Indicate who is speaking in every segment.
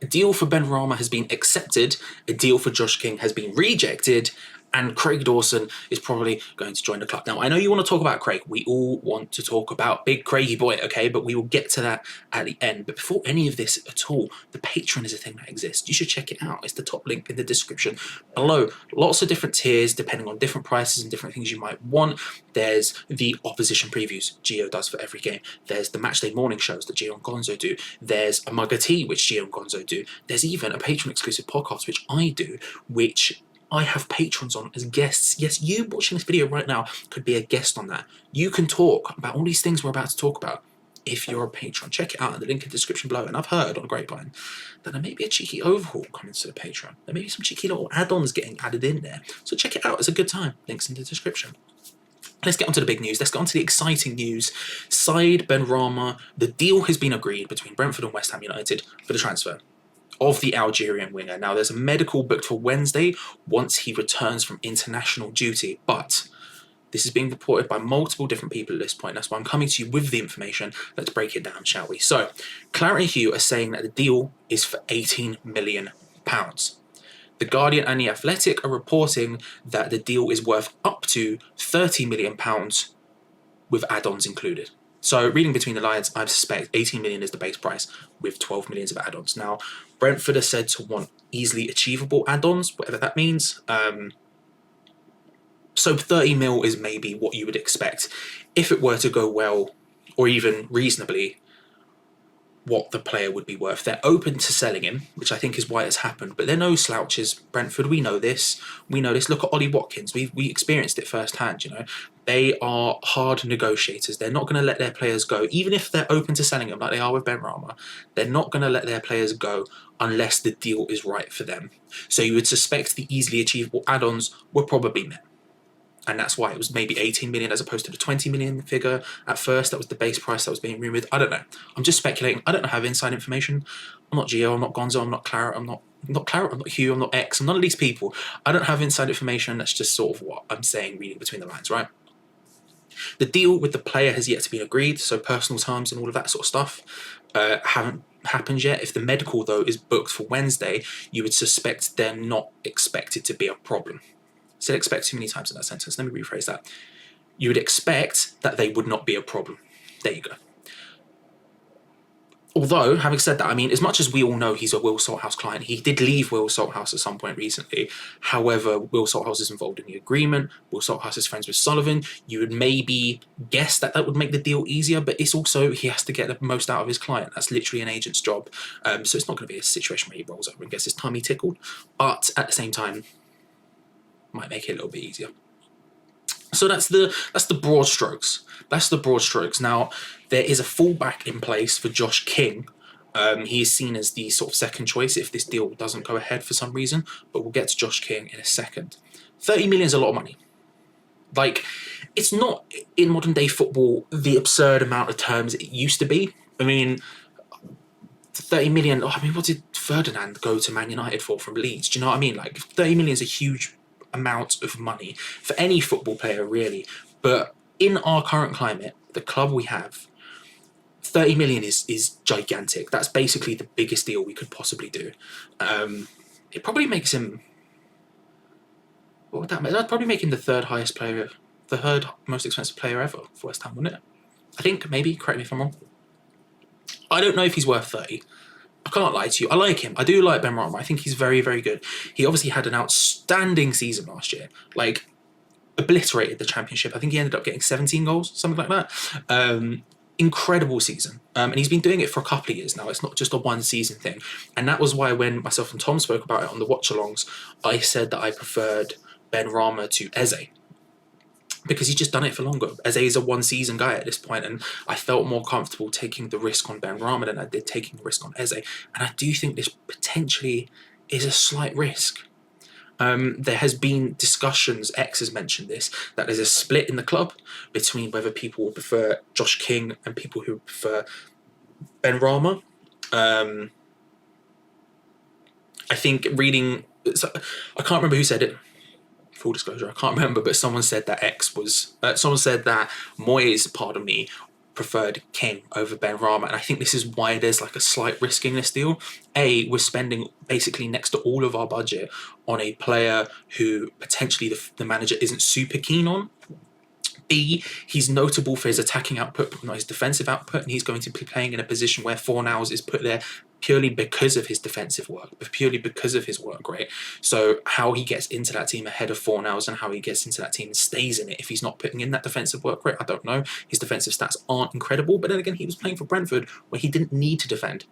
Speaker 1: A deal for Benrahma has been accepted, a deal for Josh King has been rejected, and Craig Dawson is probably going to join the club. Now, I know you want to talk about Craig. We all want to talk about big Craigie boy, okay? But we will get to that at the end. But before any of this at all, the Patreon is a thing that exists. You should check it out. It's the top link in the description below. Lots of different tiers, depending on different prices and different things you might want. There's the opposition previews Gio does for every game. There's the matchday morning shows that Gio and Gonzo do. There's a mug of tea, which Gio and Gonzo do. There's even a Patreon exclusive podcast, which I do, which I have patrons on as guests. Yes, you watching this video right now could be a guest on that. You can talk about all these things we're about to talk about if you're a patron. Check it out in the link in the description below. And I've heard on Grapevine that there may be a cheeky overhaul coming to the Patreon. There may be some cheeky little add-ons getting added in there. So check it out. It's a good time. Links in the description. Let's get on to the big news. Let's get on to the exciting news. Said Benrahma, the deal has been agreed between Brentford and West Ham United for the transfer of the Algerian winger. Now, there's a medical booked for Wednesday once he returns from international duty, but this is being reported by multiple different people at this point. That's why I'm coming to you with the information. Let's break it down, shall we? So, Claret and Hugh are saying that the deal is for £18 million. The Guardian and The Athletic are reporting that the deal is worth up to £30 million with add-ons included. So, reading between the lines, I suspect 18 million is the base price with 12 millions of add-ons. Now, Brentford are said to want easily achievable add-ons, whatever that means. So 30 mil is maybe what you would expect if it were to go well, or even reasonably, what the player would be worth. They're open to selling him, which I think is why it's happened, but they're no slouches, Brentford. We know this. Look at Ollie Watkins. We experienced it firsthand, you know. They are hard negotiators. They're not going to let their players go, even if they're open to selling them like they are with Benrahma. They're not going to let their players go unless the deal is right for them. So you would suspect the easily achievable add-ons were probably met. And that's why it was maybe 18 million as opposed to the 20 million figure at first. That was the base price that was being rumoured. I don't know. I'm just speculating. I don't have inside information. I'm not Gio, I'm not Gonzo, I'm not Claret, I'm not Claret, I'm not Hugh, I'm not X, I'm none of these people. I don't have inside information. That's just sort of what I'm saying, reading between the lines, right? The deal with the player has yet to be agreed, so personal terms and all of that sort of stuff haven't happened yet. If the medical, though, is booked for Wednesday, you would suspect they're not expected to be a problem. Said expect too many times in that sentence. Let me rephrase that. You would expect that they would not be a problem. There you go. Although, having said that, I mean, as much as we all know he's a Will Salthouse client, he did leave Will Salthouse at some point recently. However, Will Salthouse is involved in the agreement. Will Salthouse is friends with Sullivan. You would maybe guess that that would make the deal easier, but it's also, he has to get the most out of his client. That's literally an agent's job. So it's not going to be a situation where he rolls over and gets his tummy tickled. But at the same time, might make it a little bit easier. So that's the broad strokes. That's the broad strokes. Now, there is a fallback in place for Josh King. He is seen as the sort of second choice if this deal doesn't go ahead for some reason, but we'll get to Josh King in a second. 30 million is a lot of money. Like, it's not in modern day football the absurd amount of terms it used to be. I mean, 30 million, what did Ferdinand go to Man United for from Leeds? Do you know what I mean? Like, 30 million is a huge amount of money for any football player, really. But in our current climate, the club we have, 30 million is gigantic. That's basically the biggest deal we could possibly do. It probably makes him, what would that make? That'd probably make him the third most expensive player ever for West Ham, wouldn't it? I think, maybe, correct me if I'm wrong. I don't know if he's worth 30. I can't lie to you. I like him. I do like Benrahma. I think he's very, very good. He obviously had an outstanding season last year. Like, obliterated the championship. I think he ended up getting 17 goals, something like that. Incredible season. And he's been doing it for a couple of years now. It's not just a one-season thing. And that was why when myself and Tom spoke about it on the watch-alongs, I said that I preferred Benrahma to Eze, because he's just done it for longer. Eze is a one-season guy at this point, and I felt more comfortable taking the risk on Benrahma than I did taking the risk on Eze. And I do think this potentially is a slight risk. There has been discussions, X has mentioned this, that there's a split in the club between whether people would prefer Josh King and people who prefer Benrahma. I think reading, I can't remember who said it. Full disclosure, I can't remember, but someone said that someone said that Moyes, pardon me, preferred King over Benrahma, and I think this is why there's like a slight risk in this deal. A, we're spending basically next to all of our budget on a player who potentially the manager isn't super keen on. B, he's notable for his attacking output, but not his defensive output, and he's going to be playing in a position where Fornals is put there purely because of his defensive work, purely because of his work rate. So how he gets into that team ahead of Fornals and how he gets into that team and stays in it if he's not putting in that defensive work rate, I don't know. His defensive stats aren't incredible, but then again, he was playing for Brentford where he didn't need to defend.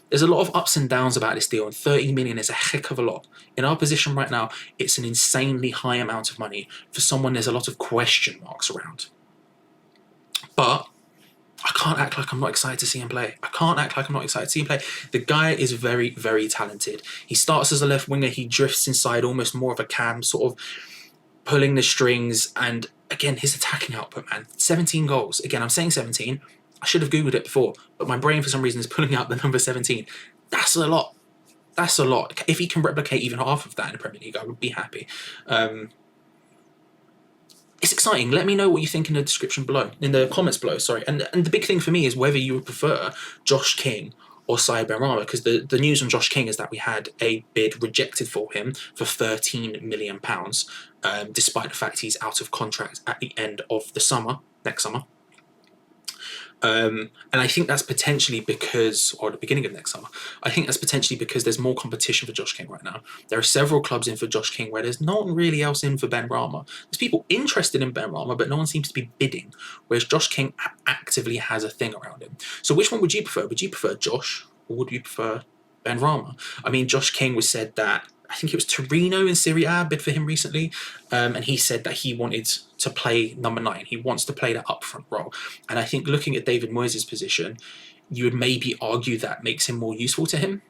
Speaker 1: There's a lot of ups and downs about this deal, and 30 million is a heck of a lot. In our position right now, it's an insanely high amount of money for someone there's a lot of question marks around. But I can't act like I'm not excited to see him play. The guy is very, very talented. He starts as a left winger, he drifts inside almost more of a cam, sort of pulling the strings, and again, his attacking output, man. 17 goals. Again, I'm saying 17. I should have Googled it before, but my brain for some reason is pulling out the number 17. That's a lot. If he can replicate even half of that in the Premier League, I would be happy. It's exciting. Let me know what you think in the description below, in the comments below, sorry. And the big thing for me is whether you would prefer Josh King or Saïd Benrahma, because the news on Josh King is that we had a bid rejected for him for £13 million, despite the fact he's out of contract at the end of the summer, next summer. And I think that's potentially because, or the beginning of next summer, I think that's potentially because there's more competition for Josh King right now. There are several clubs in for Josh King where there's no one really else in for Benrahma. There's people interested in Benrahma, but no one seems to be bidding, whereas Josh King actively has a thing around him. So which one would you prefer? Would you prefer Josh, or would you prefer Benrahma? I mean, Josh King was said that, I think it was Torino in Serie A bid for him recently, and he said that he wanted to play number 9. He wants to play that up-front role. And I think looking at David Moyes' position, you would maybe argue that makes him more useful to him.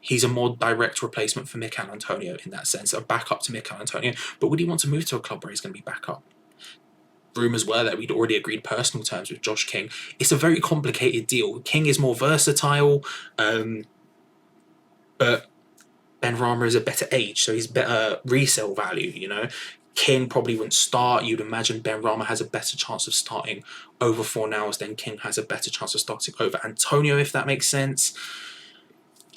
Speaker 1: He's a more direct replacement for Mikel Antonio in that sense, a backup to Mikel Antonio. But would he want to move to a club where he's going to be backup? Rumours were that we'd already agreed personal terms with Josh King. It's a very complicated deal. King is more versatile, but Benrahma is a better age, so he's better resale value, you know. King probably wouldn't start. You'd imagine Benrahma has a better chance of starting over Fornals than King has a better chance of starting over Antonio, if that makes sense.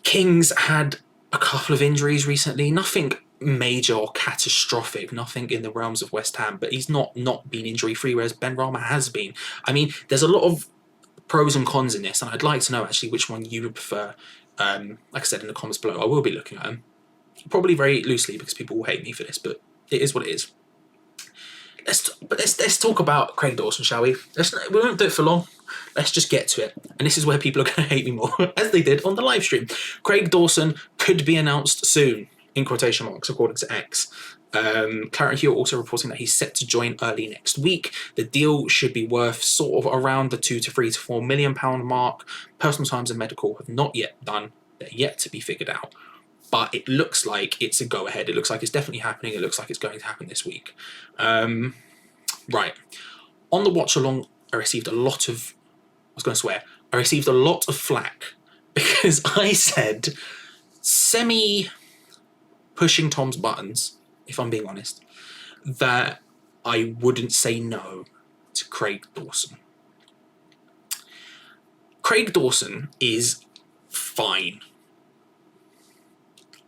Speaker 1: King's had a couple of injuries recently, nothing major or catastrophic, nothing in the realms of West Ham, but he's not been injury-free, whereas Benrahma has been. I mean, there's a lot of pros and cons in this, and I'd like to know actually which one you would prefer. Like I said in the comments below, I will be looking at them. Probably very loosely because people will hate me for this, but it is what it is. Let's talk about Craig Dawson, shall we? We won't do it for long. Let's just get to it. And this is where people are going to hate me more, as they did on the live stream. Craig Dawson could be announced soon, in quotation marks, according to X. Clarence Hill also reporting that he's set to join early next week. The deal should be worth sort of around the £2 to £3 to £4 million mark. Personal times and medical have not yet done. They're yet to be figured out. But it looks like it's a go-ahead. It looks like it's definitely happening. It looks like it's going to happen this week. Right. On the watch-along, I received a lot of flack because I said semi-pushing Tom's buttons, if I'm being honest, that I wouldn't say no to Craig Dawson. Craig Dawson is fine.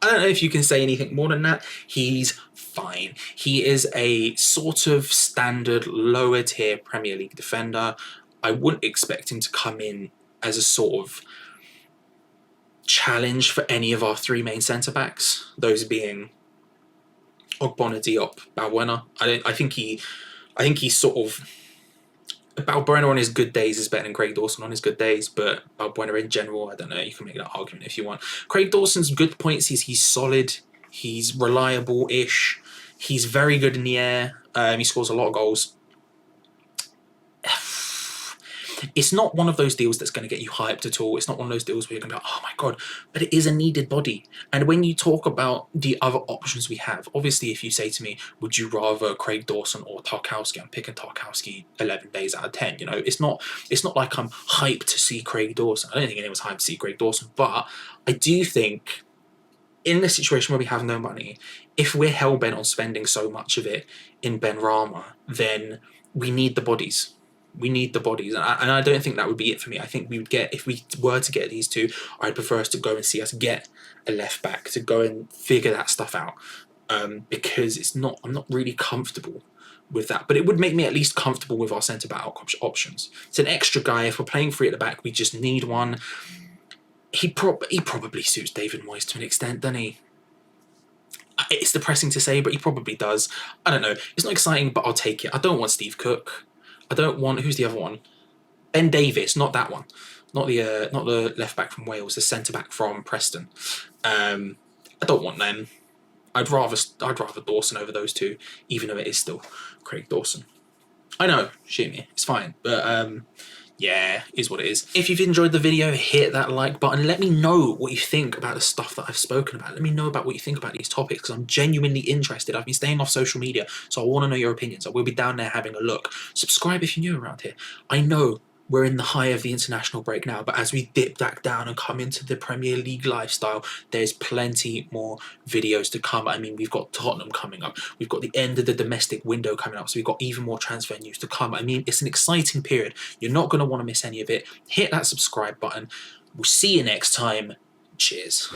Speaker 1: I don't know if you can say anything more than that. He's fine. He is a sort of standard lower tier Premier League defender. I wouldn't expect him to come in as a sort of challenge for any of our 3 main centre-backs, those being Ogbonna, Diop, Balbuena. I think he's sort of... Balbuena on his good days is better than Craig Dawson on his good days, but Balbuena in general, I don't know, you can make that argument if you want. Craig Dawson's good points is he's solid, he's reliable-ish, he's very good in the air, he scores a lot of goals. It's not one of those deals that's going to get you hyped at all. It's not one of those deals where you're going to be like, oh my God, but it is a needed body. And when you talk about the other options we have, obviously if you say to me, would you rather Craig Dawson or Tarkowski? I'm picking Tarkowski 11 days out of 10. You know, it's not like I'm hyped to see Craig Dawson. I don't think anyone's hyped to see Craig Dawson, but I do think in the situation where we have no money, if we're hell-bent on spending so much of it in Benrahma, then we need the bodies. We need the bodies, and I don't think that would be it for me. I think we would get, if we were to get these two, I'd prefer us to go and see us get a left back, to go and figure that stuff out, because I'm not really comfortable with that. But it would make me at least comfortable with our centre back options. It's an extra guy. If we're playing three at the back, we just need one. He probably suits David Moyes to an extent, doesn't he? It's depressing to say, but he probably does. I don't know. It's not exciting, but I'll take it. I don't want Steve Cook. I don't want, who's the other one? Ben Davies, not that one. Not the left back from Wales, the centre back from Preston. I don't want them. I'd rather Dawson over those two, even though it is still Craig Dawson. I know, shoot me, it's fine, but yeah, is what it is. If you've enjoyed the video, hit that like button. Let me know what you think about the stuff that I've spoken about. Let me know about what you think about these topics, because I'm genuinely interested. I've been staying off social media, so I want to know your opinions. I will be down there having a look. Subscribe if you're new around here. I know we're in the high of the international break now, but as we dip back down and come into the Premier League lifestyle, there's plenty more videos to come. I mean, we've got Tottenham coming up. We've got the end of the domestic window coming up, so we've got even more transfer news to come. I mean, it's an exciting period. You're not going to want to miss any of it. Hit that subscribe button. We'll see you next time. Cheers.